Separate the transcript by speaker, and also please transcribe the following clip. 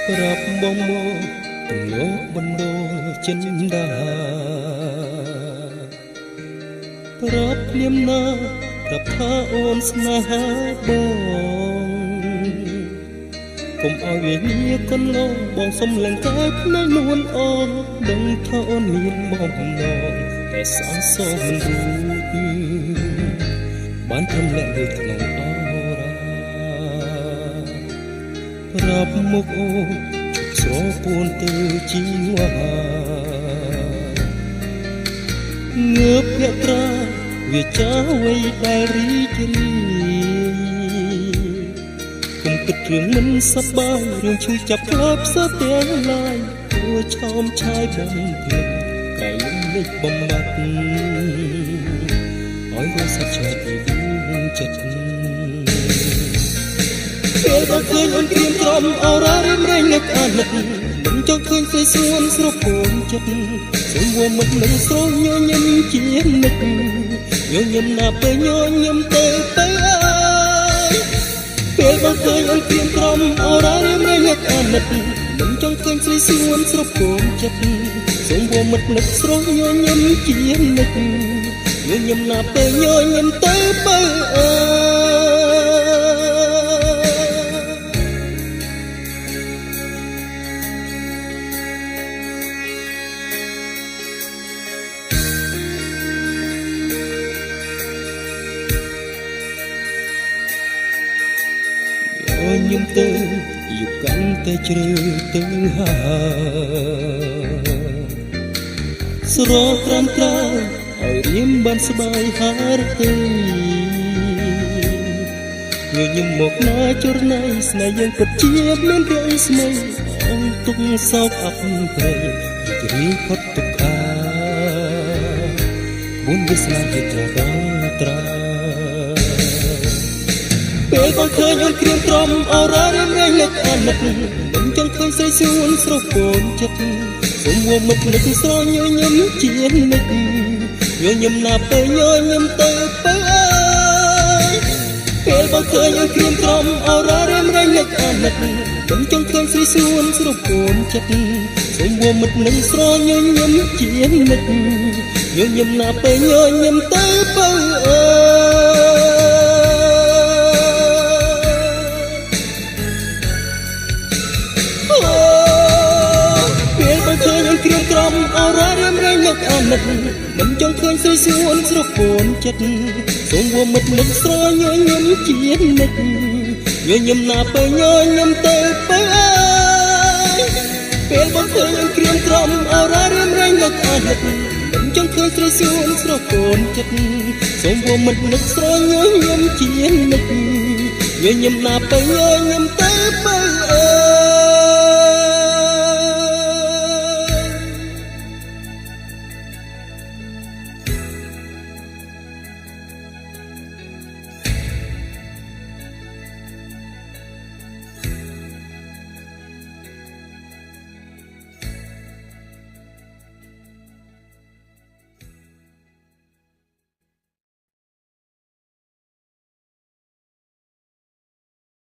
Speaker 1: ប្រាប់បងមកទំលោកបណ្ដោចិនដាប្រាប់ភ្លាមណាប្រាប់ថាអូនស្នេហាបងកុំឲ្យវាញាកន្លងបងសុំលង្កាយភ្នែកនួនអូនដឹងថាអូនមានបងបំណងតែសងសងមិនរួចបានព្រមលាក់លើក្នុងអរ៉ាប្រាប់មុខអូនស្រពួនទៅជីវ៉ាងើបភក្ត្រាវាចាវ័យដែលរីករាយកុំគិតរឿងមិនសប្បាយរឿងឈឺចាប់ក្លាប់សទាំងឡាយព្រោះឆោមឆាយបំភ្លេចកែលំលេចបំបាត់ឲ្យរស់សាច់ឆ្ងាយពីដួងចិត្តពេលដល់ឃើញអូនព្រៀមក្រំអរ៉ារៀមរែងនឹកអាណិតមិនចង់ឃើញស្រីសួនស្រពោនចិត្តសូមវមុខនឹងស្រោញញឹមជានឹកញញឹមណាពេលញញឹមទៅអើយពេលដល់ឃើញអូនព្រៀមក្រំអរ៉ារៀមរែងនឹកអាណិតមិនចង់ឃើញស្រីសួនស្រពោនចិត្តសូមវមុខនឹងស្រោញញឹមជានឹកញញឹមណាពេលញញឹមទៅអើញញឹមទៅយូរកាន់តែជ្រៅទៅស្រោក្រានក្រៅឲ្យរៀមបានស្បាយហារទេញញឹមមកណាចរណៃស្នេហ៍យើងពិតជាមានរយស្មីអងទុកសោកអប់ព្រៃរីកផុតទុក្ខាបុណ្យវាសនាជាត្រដល់ត្រាពេលបងឃើញអូនក្រៀមក្រំអរ៉ារៀមរែងនឹកអាណិតមិនចង់ឃើញស្រីសួនស្រពោនចិត្តសូមវមុខនឹកស្រញញឹមជានឹកញញឹមណាពេលញញឹមទៅអើយពេលបងឃើញអូនក្រៀមក្រំអរ៉ារៀមរែងនឹកអាណិតមិនចង់ឃើញស្រីសួនស្រពោនចិត្តសូមវមុខនឹកស្រញញឹមជានឹកញញឹមណាពេលញញឹមទៅអើក្រៀមក្រំអរ៉ារៀមរែងនឹកអាណិតមិនចង់ឃើញស្រីសួនស្រពោនចិត្តសូមវមុខនឹកស្រញញឹមជានឹកញញឹមណាពេលញញឹមទៅអើយពេលបងឃើញក្រៀមក្រំអរ៉ារៀមរែងនឹកអាណិតមិនចង់ឃើញស្រីសួនស្រពោនចិត្តសូមវមុខនឹកស្រញញឹមជានឹកញញឹមណាពេលញញឹម